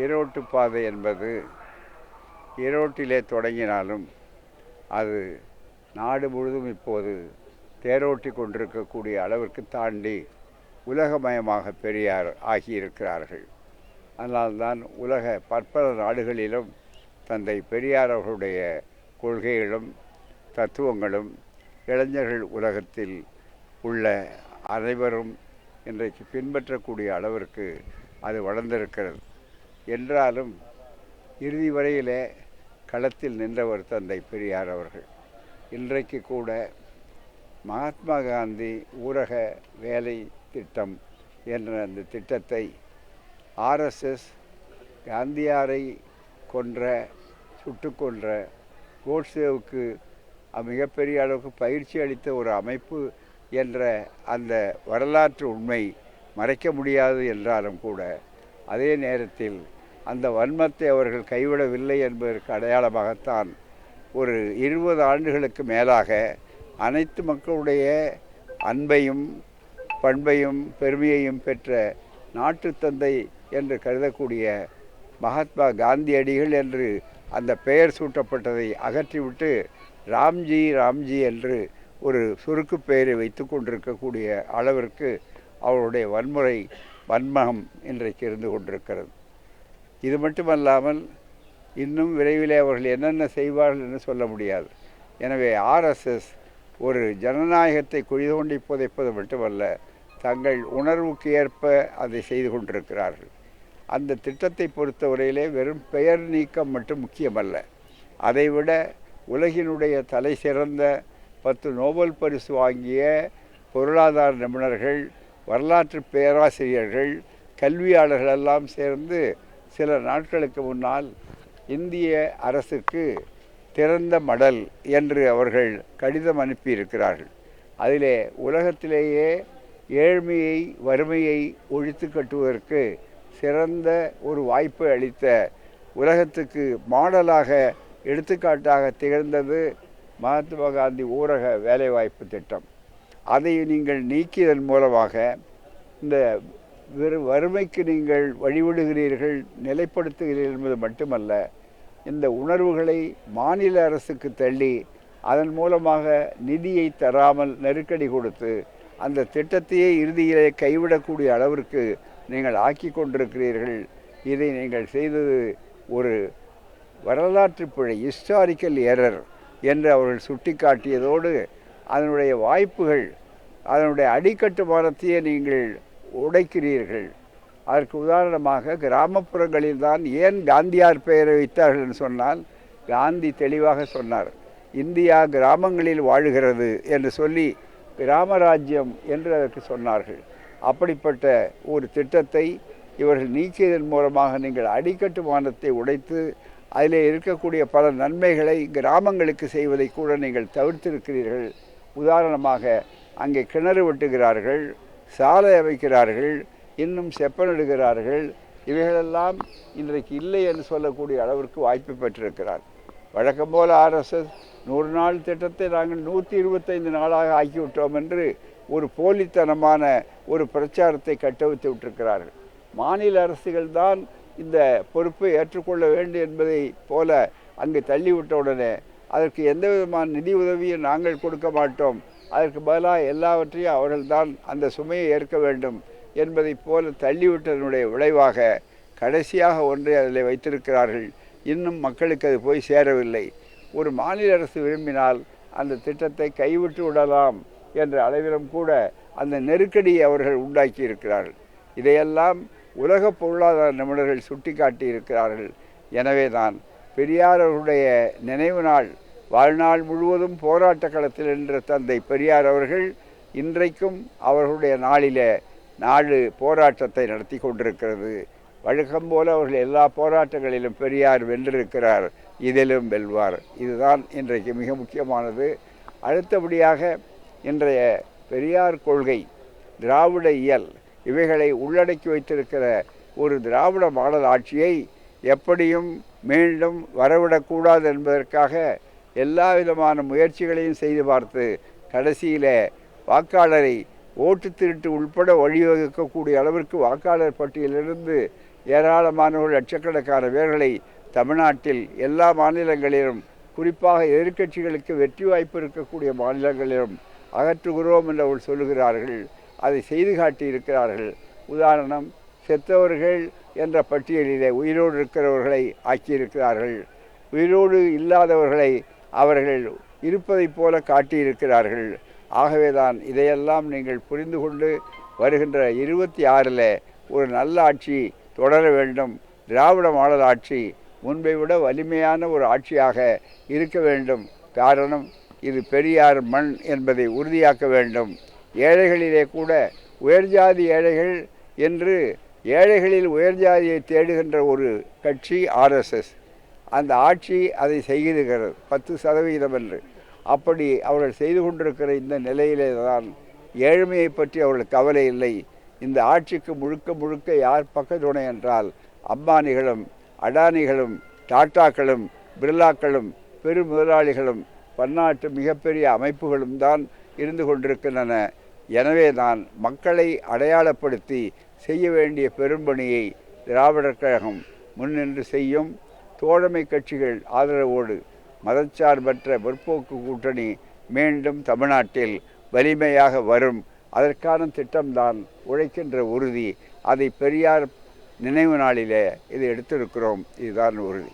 ஈரோட்டு பாதை என்பது ஈரோட்டிலே தொடங்கினாலும் அது நாடு முழுதும் இப்போது தேரோட்டி கொண்டிருக்கக்கூடிய அளவிற்கு தாண்டி உலகமயமாக பெரியார் ஆகியிருக்கிறார்கள். அதனால்தான் உலக பற்பல நாடுகளிலும் தந்தை பெரியார் அவர்களுடைய கொள்கைகளும் தத்துவங்களும் இளைஞர்கள் உலகத்தில் உள்ள அனைவரும் இன்றைக்கு பின்பற்றக்கூடிய அளவிற்கு அது வளர்ந்திருக்கிறது. என்றாலும் இறுதி வரையிலே களத்தில் நின்றவர் தந்தை பெரியார் அவர்கள். இன்றைக்கு கூட மகாத்மா காந்தி ஊரக வேலை திட்டம் என்ற அந்த திட்டத்தை ஆர்எஸ்எஸ் காந்தியாரை சுட்டு கொன்ற கோட்சேவுக்கு மிகப்பெரிய அளவுக்கு பயிற்சி அளித்த ஒரு அமைப்பு என்ற அந்த வரலாற்று உண்மை மறைக்க முடியாது என்றாலும் கூட அதே நேரத்தில் அந்த வன்மத்தை அவர்கள் கைவிடவில்லை என்பதற்கு அடையாளமாகத்தான் ஒரு 20 ஆண்டுகளுக்கு மேலாக அனைத்து மக்களுடைய அன்பையும் பண்பையும் பெருமையையும் பெற்ற நாட்டு தந்தை என்று கருதக்கூடிய மகாத்மா காந்தியடிகள் என்று அந்த பெயர் சூட்டப்பட்டதை அகற்றிவிட்டு ராம்ஜி ராம்ஜி என்று ஒரு சுருக்கு பெயரை வைத்து கொண்டிருக்கக்கூடிய அளவிற்கு அவருடைய வன்மகம் இன்றைக்கு இருந்து கொண்டிருக்கிறது. இது மட்டுமல்லாமல் இன்னும் விரைவிலே அவர்கள் என்னென்ன செய்வார்கள் என்று சொல்ல முடியாது. எனவே ஆர்எஸ்எஸ் ஒரு ஜனநாயகத்தை குழி தோண்டி புதைப்பது மட்டுமல்ல, தங்கள் உணர்வுக்கு ஏற்ப அதை செய்து கொண்டிருக்கிறார்கள். அந்த திட்டத்தை பொறுத்தவரையிலே வெறும் பெயர் நீக்கம் மட்டும் முக்கியமல்ல, அதைவிட உலகினுடைய தலை சிறந்த 10 நோபல் பரிசு வாங்கிய பொருளாதார நிபுணர்கள், வரலாற்று பேராசிரியர்கள், கல்வியாளர்கள் எல்லாம் சேர்ந்து சில நாட்களுக்கு முன்னால் இந்திய அரசுக்கு திறந்த மடல் என்று அவர்கள் கடிதம் அனுப்பியிருக்கிறார்கள். அதிலே உலகத்திலேயே ஏழ்மையை வறுமையை ஒழித்து கட்டுவதற்கு சிறந்த ஒரு வாய்ப்பை அளித்த, உலகத்துக்கு மாடலாக எடுத்துக்காட்டாக திகழ்ந்தது மகாத்மா காந்தி ஊரக வேலைவாய்ப்பு திட்டம். அதை நீங்கள் நீக்கியதன் மூலமாக இந்த வறுமைக்கு நீங்கள் வழிவிடுகிறீர்கள், நிலைப்படுத்துகிறீர்கள் என்பது மட்டுமல்ல, இந்த உணர்வுகளை மாநில அரசுக்கு தள்ளி அதன் மூலமாக நிதியை தராமல் நெருக்கடி கொடுத்து அந்த திட்டத்தையே இறுதியிலே கைவிடக்கூடிய அளவிற்கு நீங்கள் ஆக்கி கொண்டிருக்கிறீர்கள். இதை நீங்கள் செய்தது ஒரு வரலாற்று பிழை, ஹிஸ்டாரிக்கல் எரர் என்று அவர்கள் சுட்டிக்காட்டியதோடு அதனுடைய வாய்ப்புகள், அதனுடைய அடிக்கட்டுமானத்தையே நீங்கள் உடைக்கிறீர்கள். அதற்கு உதாரணமாக கிராமப்புறங்களில் தான் ஏன் காந்தியார் பெயரை வைத்தார்கள் என்று சொன்னால், காந்தி தெளிவாக சொன்னார், இந்தியா கிராமங்களில் வாழுகிறது என்று சொல்லி கிராமராஜ்யம் என்று அதற்கு சொன்னார்கள். அப்படிப்பட்ட ஒரு திட்டத்தை இவர்கள் நீக்கியதன் மூலமாக நீங்கள் அடிக்கட்டுமானத்தை உடைத்து அதில் இருக்கக்கூடிய பல நன்மைகளை கிராமங்களுக்கு செய்வதை கூட நீங்கள் தவிர்த்திருக்கிறீர்கள். உதாரணமாக அங்கே கிணறு வெட்டுகிறார்கள், சாலை அமைக்கிறார்கள், இன்னும் செப்பனிடுகிறார்கள். இவைகளெல்லாம் இன்றைக்கு இல்லை என்று சொல்லக்கூடிய அளவிற்கு வாய்ப்பு பெற்றிருக்கிறார். வழக்கம் போல் ஆர்எஸ்எஸ் 100 நாள் திட்டத்தை நாங்கள் 125 நாளாக ஆக்கிவிட்டோம் என்று ஒரு போலித்தனமான ஒரு பிரச்சாரத்தை கட்டவித்து விட்டிருக்கிறார்கள். மாநில அரசுகள் தான் இந்த பொறுப்பை ஏற்றுக்கொள்ள வேண்டும் என்பதை போல அங்கு தள்ளிவிட்டவுடனே அதற்கு எந்த விதமான நிதி உதவியும் நாங்கள் கொடுக்க மாட்டோம், அதற்கு பதிலாக எல்லாவற்றையும் அவர்கள்தான் அந்த சுமையை ஏற்க வேண்டும் என்பதை போல தள்ளிவிட்டதனுடைய விளைவாக கடைசியாக ஒன்றை அதில் வைத்திருக்கிறார்கள். இன்னும் மக்களுக்கு அது போய் சேரவில்லை. ஒரு மாநில அரசு விரும்பினால் அந்த திட்டத்தை கைவிட்டு விடலாம் என்ற அளவிலும் கூட அந்த நெருக்கடியை அவர்கள் உண்டாக்கி இருக்கிறார்கள். இதையெல்லாம் உலக பொருளாதார நிபுணர்கள் சுட்டிக்காட்டி இருக்கிறார்கள். எனவே தான் பெரியார் அவர்களுடைய நினைவு நாள், வாழ்நாள் முழுவதும் போராட்ட களத்தில் நின்ற தந்தை பெரியார் அவர்கள் இன்றைக்கும் அவர்களுடைய நாளிலே நாடு போராட்டத்தை நடத்தி கொண்டிருக்கிறது. வழக்கம் போல அவர்கள் எல்லா போராட்டங்களிலும் பெரியார் வென்றிருக்கிறார், இதிலும் வெல்வார். இதுதான் இன்றைக்கு மிக முக்கியமானது. அடுத்தபடியாக இன்றைய பெரியார் கொள்கை, திராவிட இயல், இவைகளை உள்ளடக்கி வைத்திருக்கிற ஒரு திராவிட மாடல் ஆட்சியை எப்படியும் மீண்டும் வரவிடக்கூடாது என்பதற்காக எல்லா விதமான முயற்சிகளையும் செய்து பார்த்து கடைசியில் வாக்காளரை ஓட்டு திருட்டு உள்பட வழிவகுக்கக்கூடிய அளவிற்கு வாக்காளர் பட்டியலிருந்து ஏராளமானவர்கள் லட்சக்கணக்கான பேர்களை தமிழ்நாட்டில் எல்லா மாநிலங்களிலும் குறிப்பாக எதிர்க்கட்சிகளுக்கு வெற்றி வாய்ப்பு இருக்கக்கூடிய மாநிலங்களிலும் அகற்றுகிறோம் என்று அவர்கள் சொல்லுகிறார்கள். அதை செய்து காட்டியிருக்கிறார்கள். உதாரணம், செத்தவர்கள் என்ற பட்டியலிலே உயிரோடு இருக்கிறவர்களை ஆக்கியிருக்கிறார்கள். உயிரோடு இல்லாதவர்களை அவர்கள் இருப்பதைப் போல காட்டியிருக்கிறார்கள். ஆகவேதான் இதையெல்லாம் நீங்கள் புரிந்து கொண்டு வருகின்ற 26 ஒரு நல்ல ஆட்சி தொடர வேண்டும். திராவிட மாடல் ஆட்சி முன்பை விட வலிமையான ஒரு ஆட்சியாக இருக்க வேண்டும். காரணம், இது பெரியார் மண் என்பதை உறுதியாக்க வேண்டும். ஏழைகளிலே கூட உயர்ஜாதி ஏழைகள் என்று ஏழைகளில் உயர்ஜாதியை தேடுகின்ற ஒரு கட்சி ஆர்எஸ்எஸ். அந்த ஆட்சி அதை செய்கிறது 10% என்று. அப்படி அவர்கள் செய்து கொண்டிருக்கிற இந்த நிலையிலே தான் ஏழ்மையை பற்றி அவர்களுக்கு கவலை இல்லை. இந்த ஆட்சிக்கு முழுக்க முழுக்க யார் பக்கத்துணை என்றால் அம்பானிகளும் அடானிகளும் டாட்டாக்களும் பிர்லாக்களும் பெரும் முதலாளிகளும் பன்னாட்டு மிகப்பெரிய அமைப்புகளும் தான் இருந்து கொண்டிருக்கின்றன. எனவே தான் மக்களை அடையாளப்படுத்தி செய்ய வேண்டிய பெரும்பணியை திராவிடர் கழகம் முன்னின்று செய்யும். தோழமை கட்சிகள் ஆதரவோடு மதச்சார்பற்ற முற்போக்கு கூட்டணி மீண்டும் தமிழ்நாட்டில் வலிமையாக வரும். அதற்கான திட்டம்தான் உழைக்கின்ற உறுதி. அதை பெரியார் நினைவு நாளிலே இதை எடுத்திருக்கிறோம். இதுதான் உறுதி.